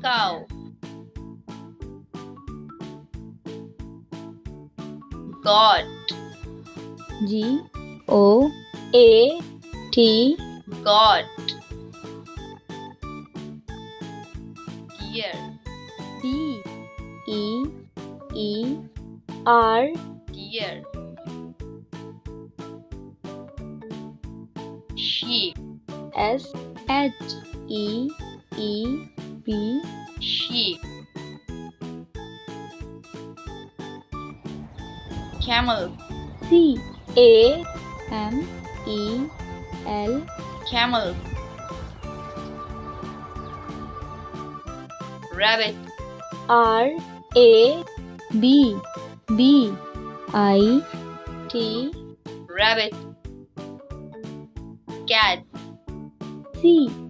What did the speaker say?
Cow. Goat. G-O-A-T. Goat. Deer. D-E-E-R. Deer. Sheep. S-H-E-E-P. Sheep. Camel. C-A-M-E-L. Camel. Rabbit. R-A-B-B-I-T. Rabbit. Cat. C